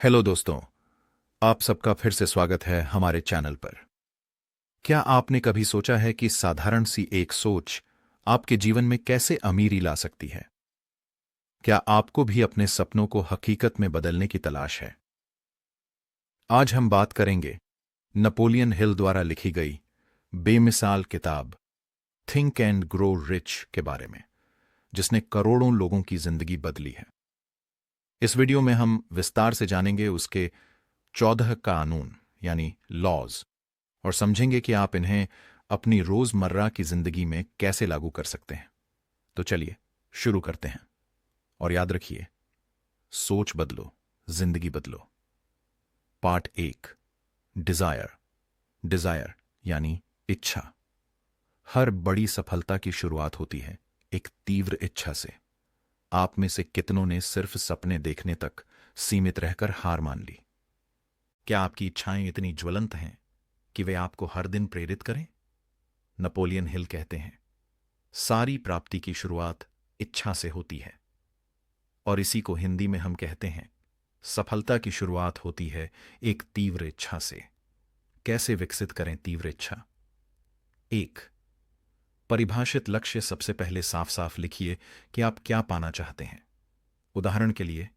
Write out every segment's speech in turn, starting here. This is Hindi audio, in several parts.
हेलो दोस्तों, आप सबका फिर से स्वागत है हमारे चैनल पर। क्या आपने कभी सोचा है कि साधारण सी एक सोच आपके जीवन में कैसे अमीरी ला सकती है? क्या आपको भी अपने सपनों को हकीकत में बदलने की तलाश है? आज हम बात करेंगे नेपोलियन हिल द्वारा लिखी गई बेमिसाल किताब थिंक एंड ग्रो रिच के बारे में, जिसने करोड़ों लोगों की जिंदगी बदली है। इस वीडियो में हम विस्तार से जानेंगे उसके 14 कानून यानी लॉज, और समझेंगे कि आप इन्हें अपनी रोजमर्रा की जिंदगी में कैसे लागू कर सकते हैं। तो चलिए शुरू करते हैं। और याद रखिए, सोच बदलो, जिंदगी बदलो। Part 1, Dzire. डिजायर यानी इच्छा। हर बड़ी सफलता की शुरुआत होती है एक तीव्र इच्छा से। आप में से कितनों ने सिर्फ सपने देखने तक सीमित रहकर हार मान ली? क्या आपकी इच्छाएं इतनी ज्वलंत हैं कि वे आपको हर दिन प्रेरित करें? नेपोलियन हिल कहते हैं, सारी प्राप्ति की शुरुआत इच्छा से होती है। और इसी को हिंदी में हम कहते हैं, सफलता की शुरुआत होती है एक तीव्र इच्छा से। कैसे विकसित करें तीव्र इच्छा? 1, परिभाषित लक्ष्य। सबसे पहले साफ साफ लिखिए कि आप क्या पाना चाहते हैं। उदाहरण के लिए,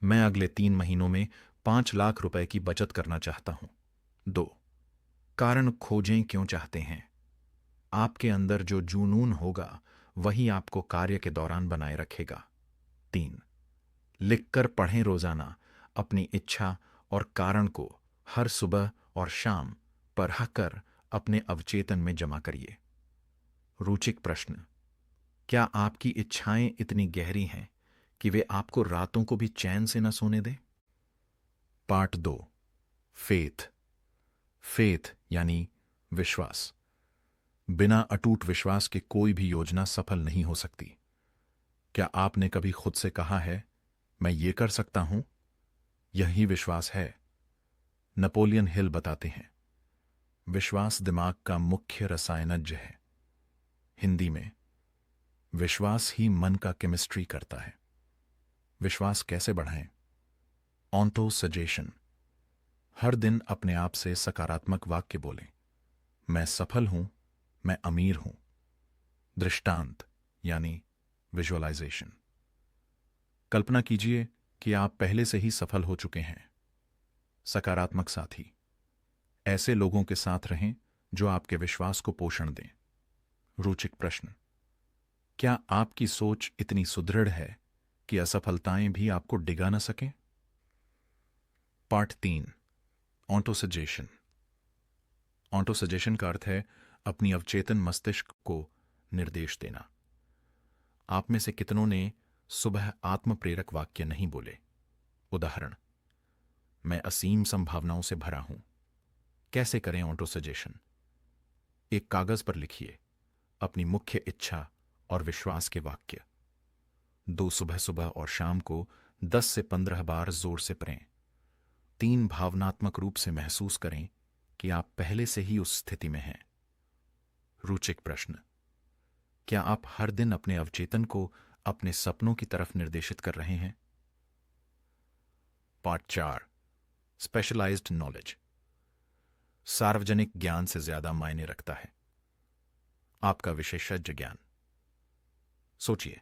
मैं अगले 3 महीनों में 5 लाख रुपए की बचत करना चाहता हूं। 2, कारण खोजें क्यों चाहते हैं। आपके अंदर जो जुनून होगा वही आपको कार्य के दौरान बनाए रखेगा। 3, लिखकर पढ़ें रोजाना अपनी इच्छा और कारण को। हर सुबह और शाम पढ़कर अपने अवचेतन में जमा करिए। रोचक प्रश्न, क्या आपकी इच्छाएं इतनी गहरी हैं कि वे आपको रातों को भी चैन से न सोने दें? Part 2, faith. फेथ यानी विश्वास। बिना अटूट विश्वास के कोई भी योजना सफल नहीं हो सकती। क्या आपने कभी खुद से कहा है, मैं ये कर सकता हूं? यही विश्वास है। नेपोलियन हिल बताते हैं, विश्वास दिमाग का मुख्य रसायनज्ञ है। हिंदी में, विश्वास ही मन का केमिस्ट्री करता है। विश्वास कैसे बढ़ाएं? Onto suggestion. हर दिन अपने आप से सकारात्मक वाक्य बोलें, मैं सफल हूं, मैं अमीर हूं। दृष्टांत यानी विजुअलाइजेशन। कल्पना कीजिए कि आप पहले से ही सफल हो चुके हैं। सकारात्मक साथी। ऐसे लोगों के साथ रहें जो आपके विश्वास को पोषण दें। रोचक प्रश्न, क्या आपकी सोच इतनी सुदृढ़ है कि असफलताएं भी आपको डिगा न सकें? Part 3, autosuggestion. ऑटोसजेशन का अर्थ है अपनी अवचेतन मस्तिष्क को निर्देश देना। आप में से कितनों ने सुबह आत्म प्रेरक वाक्य नहीं बोले? उदाहरण, मैं असीम संभावनाओं से भरा हूं। कैसे करें ऑटो सजेशन? एक कागज पर लिखिए अपनी मुख्य इच्छा और विश्वास के वाक्य। 2, सुबह सुबह और शाम को 10 से 15 बार जोर से पढ़ें। 3, भावनात्मक रूप से महसूस करें कि आप पहले से ही उस स्थिति में हैं। रोचक प्रश्न, क्या आप हर दिन अपने अवचेतन को अपने सपनों की तरफ निर्देशित कर रहे हैं? Part 4, specialised knowledge. सार्वजनिक ज्ञान से ज्यादा मायने रखता है आपका विशेषज्ञ ज्ञान। सोचिए,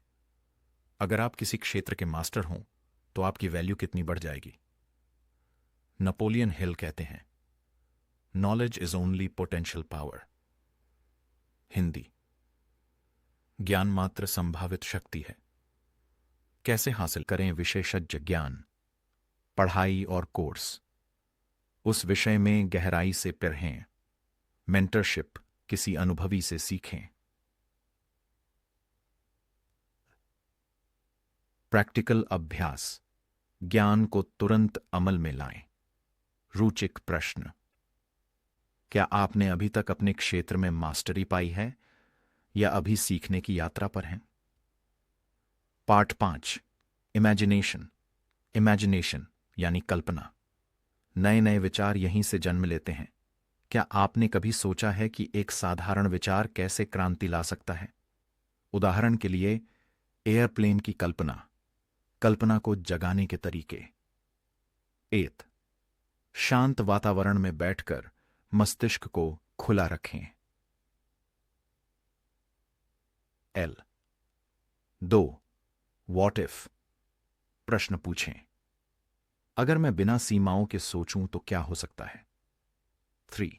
अगर आप किसी क्षेत्र के मास्टर हों तो आपकी वैल्यू कितनी बढ़ जाएगी। नेपोलियन हिल कहते हैं, knowledge is only potential power. Hindi, ज्ञान मात्र संभावित शक्ति है। कैसे हासिल करें विशेषज्ञ ज्ञान? पढ़ाई और कोर्स। उस विषय में गहराई से पढ़ें। मेंटरशिप, किसी अनुभवी से सीखें। प्रैक्टिकल अभ्यास, ज्ञान को तुरंत अमल में लाएं। रोचक प्रश्न, क्या आपने अभी तक अपने क्षेत्र में मास्टरी पाई है या अभी सीखने की यात्रा पर हैं? Part 5, imagination. इमेजिनेशन यानी कल्पना। नए नए विचार यहीं से जन्म लेते हैं। क्या आपने कभी सोचा है कि एक साधारण विचार कैसे क्रांति ला सकता है? उदाहरण के लिए, एयरप्लेन की कल्पना। कल्पना को जगाने के तरीके। एथ, शांत वातावरण में बैठकर मस्तिष्क को खुला रखें। एल, 2, वॉट इफ, प्रश्न पूछें। अगर मैं बिना सीमाओं के सोचूं तो क्या हो सकता है। 3,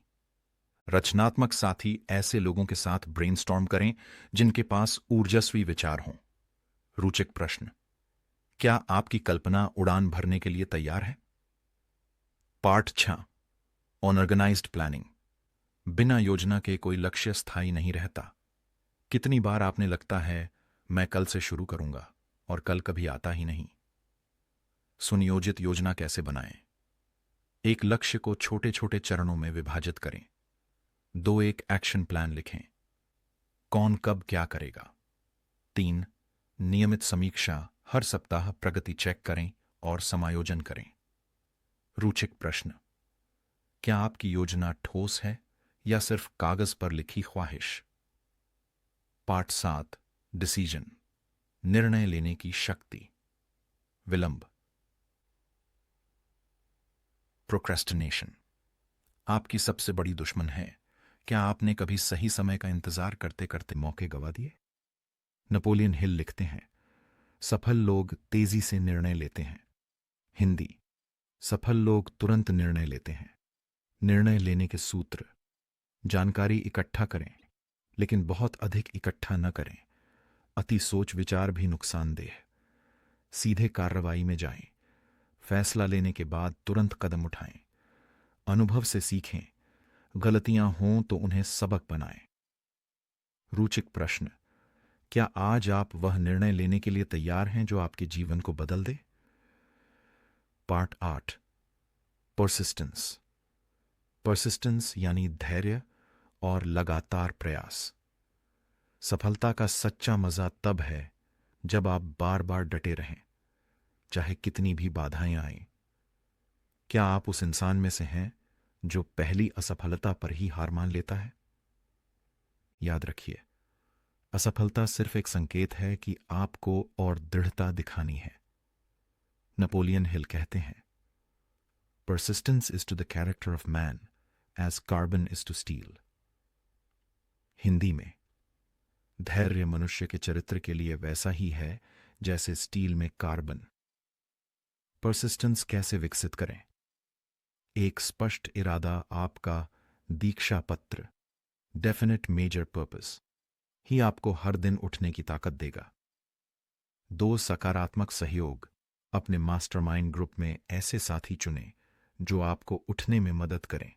रचनात्मक साथी, ऐसे लोगों के साथ ब्रेनस्टॉर्म करें जिनके पास ऊर्जस्वी विचार हों। रोचक प्रश्न, क्या आपकी कल्पना उड़ान भरने के लिए तैयार है। पार्ट 6, अनऑर्गेनाइज्ड प्लानिंग, बिना योजना के कोई लक्ष्य स्थायी नहीं रहता। कितनी बार आपने लगता है मैं कल से शुरू करूंगा और कल कभी आता ही नहीं। सुनियोजित योजना कैसे बनाएं। एक लक्ष्य को छोटे छोटे चरणों में विभाजित करें। 2 एक एक्शन प्लान लिखें। कौन कब क्या करेगा। 3, नियमित समीक्षा, हर सप्ताह प्रगति चेक करें और समायोजन करें। रोचक प्रश्न, क्या आपकी योजना ठोस है या सिर्फ कागज पर लिखी ख्वाहिश। पार्ट 7, डिसीजन, निर्णय लेने की शक्ति। विलंब, प्रोक्रेस्टिनेशन, आपकी सबसे बड़ी दुश्मन है। क्या आपने कभी सही समय का इंतजार करते करते मौके गंवा दिए। नेपोलियन हिल लिखते हैं, सफल लोग तेजी से निर्णय लेते हैं। हिंदी, सफल लोग तुरंत निर्णय लेते हैं। निर्णय लेने के सूत्र, जानकारी इकट्ठा करें लेकिन बहुत अधिक इकट्ठा न करें। अति सोच विचार भी नुकसानदेह। सीधे कार्रवाई में जाएं। फैसला लेने के बाद तुरंत कदम उठाएं। अनुभव से सीखें। गलतियां हों तो उन्हें सबक बनाएं। रोचक प्रश्न, क्या आज आप वह निर्णय लेने के लिए तैयार हैं जो आपके जीवन को बदल दे। पार्ट 8, परसिस्टेंस, परसिस्टेंस यानी धैर्य और लगातार प्रयास। सफलता का सच्चा मजा तब है जब आप बार बार डटे रहें, चाहे कितनी भी बाधाएं आएं। क्या आप उस इंसान में से हैं जो पहली असफलता पर ही हार मान लेता है। याद रखिए, असफलता सिर्फ एक संकेत है कि आपको और दृढ़ता दिखानी है। नेपोलियन हिल कहते हैं, persistence is to the character of man as carbon is to steel. Hindi में, धैर्य मनुष्य के चरित्र के लिए वैसा ही है जैसे स्टील में कार्बन। परसिस्टेंस कैसे विकसित करें। एक स्पष्ट इरादा आपका दीक्षा पत्र, डेफिनेट मेजर पर्पस, ही आपको हर दिन उठने की ताकत देगा। 2 सकारात्मक सहयोग, अपने मास्टरमाइंड ग्रुप में ऐसे साथी चुनें जो आपको उठने में मदद करें।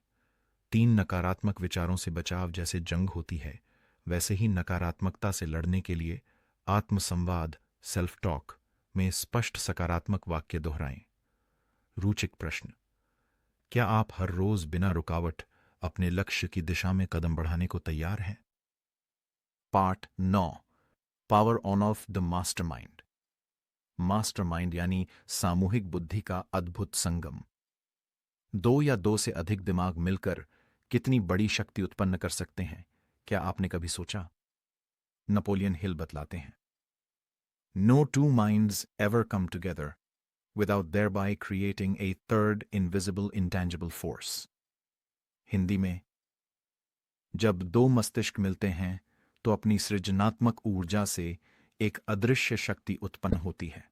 3 नकारात्मक विचारों से बचाव, जैसे जंग होती है वैसे ही नकारात्मकता से लड़ने के लिए आत्मसंवाद, सेल्फ टॉक में स्पष्ट सकारात्मक वाक्य दोहराएं। रोचक प्रश्न, क्या आप हर रोज बिना रुकावट अपने लक्ष्य की दिशा में कदम बढ़ाने को तैयार हैं। Part 9, power on off the mastermind. Mastermind यानी सामूहिक बुद्धि का अद्भुत संगम। 2 या 2 से अधिक दिमाग मिलकर कितनी बड़ी शक्ति उत्पन्न कर सकते हैं, क्या आपने कभी सोचा। नेपोलियन हिल बतलाते हैं, no 2 minds ever come together without thereby creating a third invisible intangible force। Hindi में, जब 2 मस्तिष्क मिलते हैं तो अपनी सृजनात्मक ऊर्जा से एक अदृश्य शक्ति उत्पन्न होती है।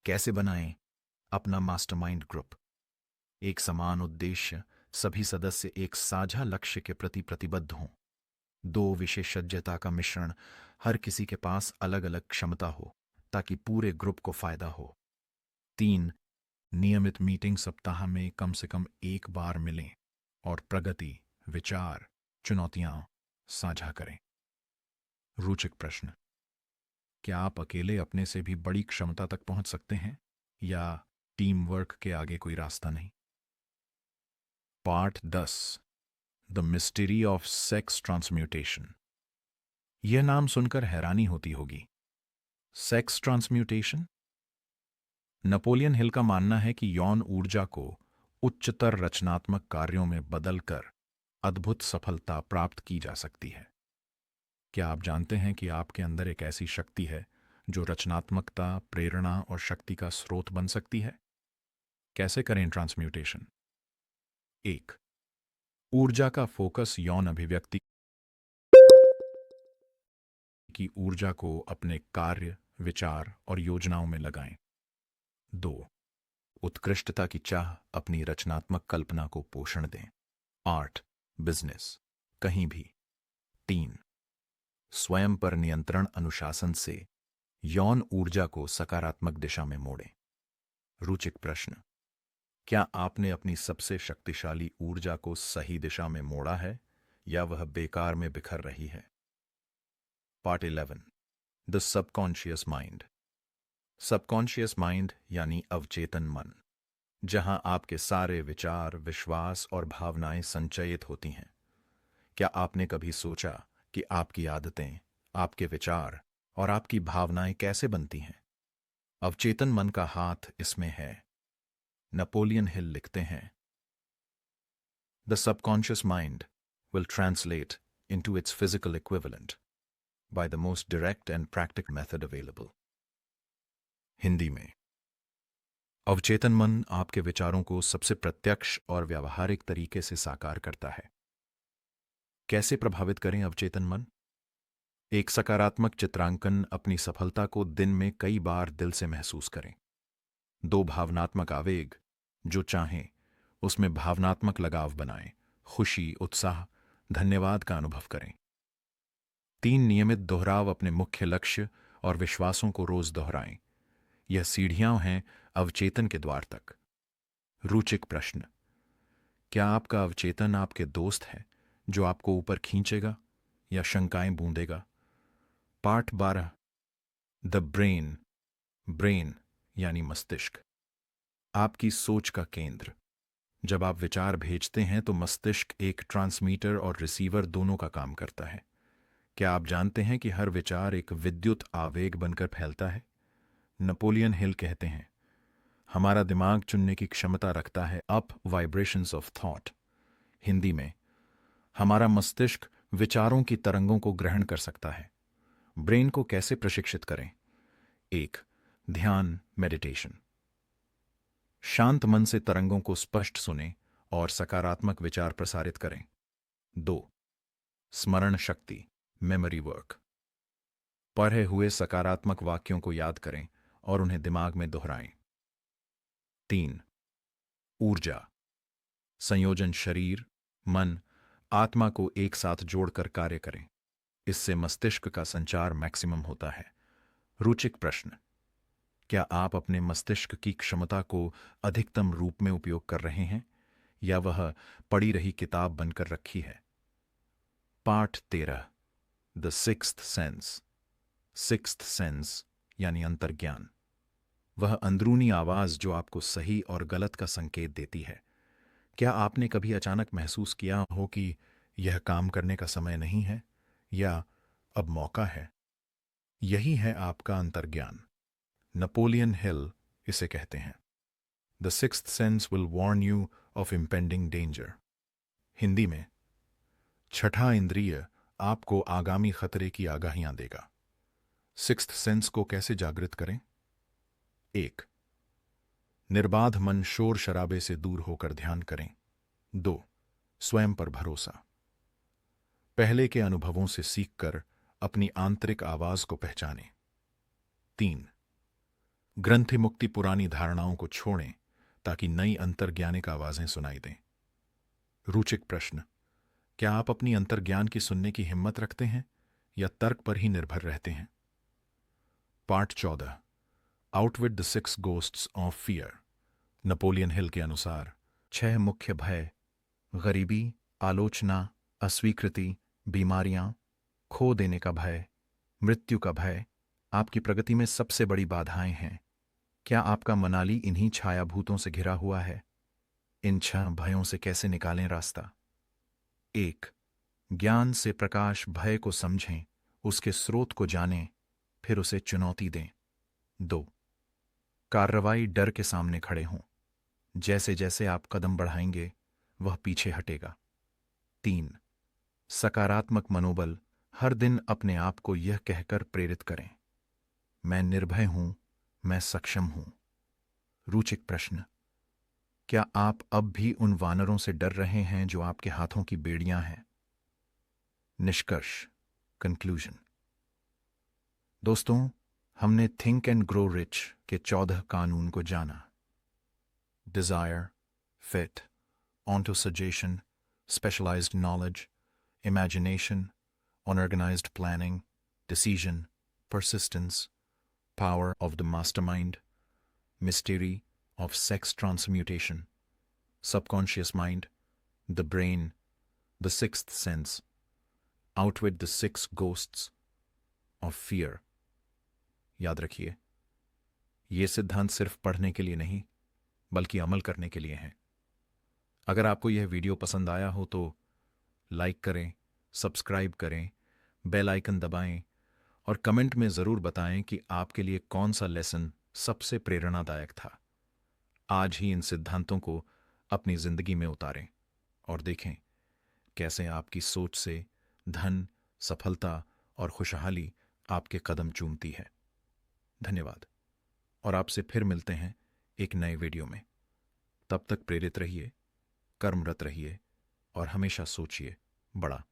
कैसे बनाएं अपना मास्टरमाइंड ग्रुप। एक समान उद्देश्य, सभी सदस्य एक साझा लक्ष्य के प्रति प्रतिबद्ध हों। 2 विशेषज्ञता का मिश्रण, हर किसी के पास अलग अलग क्षमता हो ताकि पूरे ग्रुप को फायदा हो। 3, नियमित मीटिंग, सप्ताह में कम से कम 1 बार मिलें और प्रगति, विचार, चुनौतियां साझा करें। रोचक प्रश्न, क्या आप अकेले अपने से भी बड़ी क्षमता तक पहुंच सकते हैं या टीम वर्क के आगे कोई रास्ता नहीं। Part 10, the mystery of sex transmutation. यह नाम सुनकर हैरानी होती होगी। Sex transmutation. नेपोलियन हिल का मानना है कि यौन ऊर्जा को उच्चतर रचनात्मक कार्यों में बदलकर अद्भुत सफलता प्राप्त की जा सकती है। क्या आप जानते हैं कि आपके अंदर एक ऐसी शक्ति है जो रचनात्मकता, प्रेरणा और शक्ति का स्रोत बन सकती है। कैसे करें ट्रांसम्यूटेशन? 1. ऊर्जा का फोकस यौन अभिव्यक्ति की ऊर्जा को अपने कार्य, विचार और योजनाओं में लगाएं। 2. उत्कृष्टता की चाह अपनी रचनात्मक कल्पना को पोषण दें। आर्ट, बिजनेस, कहीं भी। 3. स्वयं पर नियंत्रण अनुशासन से यौन ऊर्जा को सकारात्मक दिशा में मोड़ें। रोचक प्रश्न: क्या आपने अपनी सबसे शक्तिशाली ऊर्जा को सही दिशा में मोड़ा है या वह बेकार में बिखर रही है? Part 11, the subconscious mind. Subconscious mind यानी अवचेतन मन, जहां आपके सारे विचार, विश्वास और भावनाएं संचयित होती हैं। क्या आपने कभी सोचा कि आपकी आदतें, आपके विचार और आपकी भावनाएं कैसे बनती हैं? अवचेतन मन का हाथ इसमें है। नेपोलियन हिल लिखते हैं, the subconscious mind will translate into its physical equivalent by the most direct and practical method available. Hindi में, अवचेतन मन आपके विचारों को सबसे प्रत्यक्ष और व्यावहारिक तरीके से साकार करता है। कैसे प्रभावित करें अवचेतन मन? एक सकारात्मक चित्रांकन अपनी सफलता को दिन में कई बार दिल से महसूस करें। 2 भावनात्मक आवेग जो चाहें उसमें भावनात्मक लगाव बनाएं, खुशी, उत्साह, धन्यवाद का अनुभव करें। 3 नियमित दोहराव अपने मुख्य लक्ष्य और विश्वासों को रोज दोहराएं। यह सीढ़ियां हैं अवचेतन के द्वार तक। रोचक प्रश्न: क्या आपका अवचेतन आपके दोस्त है जो आपको ऊपर खींचेगा या शंकाएं बूंदेगा? Part 12, the brain. ब्रेन यानी मस्तिष्क, आपकी सोच का केंद्र। जब आप विचार भेजते हैं तो मस्तिष्क एक ट्रांसमीटर और रिसीवर दोनों का काम करता है। क्या आप जानते हैं कि हर विचार एक विद्युत आवेग बनकर फैलता है? नेपोलियन हिल कहते हैं, हमारा दिमाग चुनने की क्षमता रखता है up vibrations of thought. Hindi में, हमारा मस्तिष्क विचारों की तरंगों को ग्रहण कर सकता है। ब्रेन को कैसे प्रशिक्षित करें? 1. ध्यान, मेडिटेशन। शांत मन से तरंगों को स्पष्ट सुनें और सकारात्मक विचार प्रसारित करें। 2. स्मरण शक्ति, मेमोरी वर्क। पढ़े हुए सकारात्मक वाक्यों को याद करें और उन्हें दिमाग में दोहराएं। 3. ऊर्जा, संयोजन, शरीर, मन, आत्मा को एक साथ जोड़कर कार्य करें। इससे मस्तिष्क का संचार मैक्सिमम होता है। रोचक प्रश्न: क्या आप अपने मस्तिष्क की क्षमता को अधिकतम रूप में उपयोग कर रहे हैं या वह पड़ी रही किताब बनकर रखी है? Part 13, the sixth sense. Sixth sense यानी अंतर्ज्ञान, वह अंदरूनी आवाज जो आपको सही और गलत का संकेत देती है। क्या आपने कभी अचानक महसूस किया हो कि यह काम करने का समय नहीं है या अब मौका है? यही है आपका अंतर्ज्ञान। नेपोलियन हिल इसे कहते हैं, the sixth sense will warn you of impending danger. Hindi में, छठा इंद्रिय आपको आगामी खतरे की आगाहियां देगा। सिक्स्थ सेंस को कैसे जागृत करें? 1. निर्बाध मन, शोर शराबे से दूर होकर ध्यान करें। 2. स्वयं पर भरोसा, पहले के अनुभवों से सीखकर अपनी आंतरिक आवाज को पहचानें। 3. ग्रंथि मुक्ति, पुरानी धारणाओं को छोड़ें ताकि नई अंतर्ज्ञानिक आवाजें सुनाई दें। रोचक प्रश्न: क्या आप अपनी अंतर्ज्ञान की सुनने की हिम्मत रखते हैं या तर्क पर ही निर्भर रहते हैं? Part 14, outwit the 6 ghosts of fear. Napoleon Hill के अनुसार 6 मुख्य भय, गरीबी, आलोचना, अस्वीकृति, बीमारियां, खो देने का भय, मृत्यु का भय, आपकी प्रगति में सबसे बड़ी बाधाएं हैं। क्या आपका मनाली इन्हीं छायाभूतों से घिरा हुआ है? इन 6 भयों से कैसे निकालें रास्ता? 1. ज्ञान से प्रकाश भय को समझें, उसके स्रोत को जानें, फिर उसे चुनौती दें। 2. कार्रवाई, डर के सामने खड़े हों, जैसे जैसे आप कदम बढ़ाएंगे वह पीछे हटेगा। 3. सकारात्मक मनोबल, हर दिन अपने आप को यह कहकर प्रेरित करें, मैं निर्भय हूं, मैं सक्षम हूं। रोचक प्रश्न: क्या आप अब भी उन वानरों से डर रहे हैं जो आपके हाथों की बेड़ियां हैं? निष्कर्ष, कंक्लूजन। दोस्तों, हमने थिंक एंड ग्रो रिच के 14 कानून को जाना। डिजायर, फिट, ऑन्टो सजेशन, specialised knowledge, imagination, unorganised planning, decision, persistence, power of the mastermind, mystery of sex transmutation, subconscious mind, the brain, the sixth sense, outwit the six ghosts of fear। याद रखिए, ये सिद्धांत सिर्फ पढ़ने के लिए नहीं बल्कि अमल करने के लिए हैं। अगर आपको यह वीडियो पसंद आया हो तो लाइक करें, सब्सक्राइब करें, बेल आइकन दबाएं और कमेंट में ज़रूर बताएं कि आपके लिए कौन सा लेसन सबसे प्रेरणादायक था। आज ही इन सिद्धांतों को अपनी जिंदगी में उतारें और देखें कैसे आपकी सोच से धन, सफलता और खुशहाली आपके कदम चूमती है। धन्यवाद, और आपसे फिर मिलते हैं एक नए वीडियो में। तब तक प्रेरित रहिए, कर्मरत रहिए और हमेशा सोचिए बड़ा।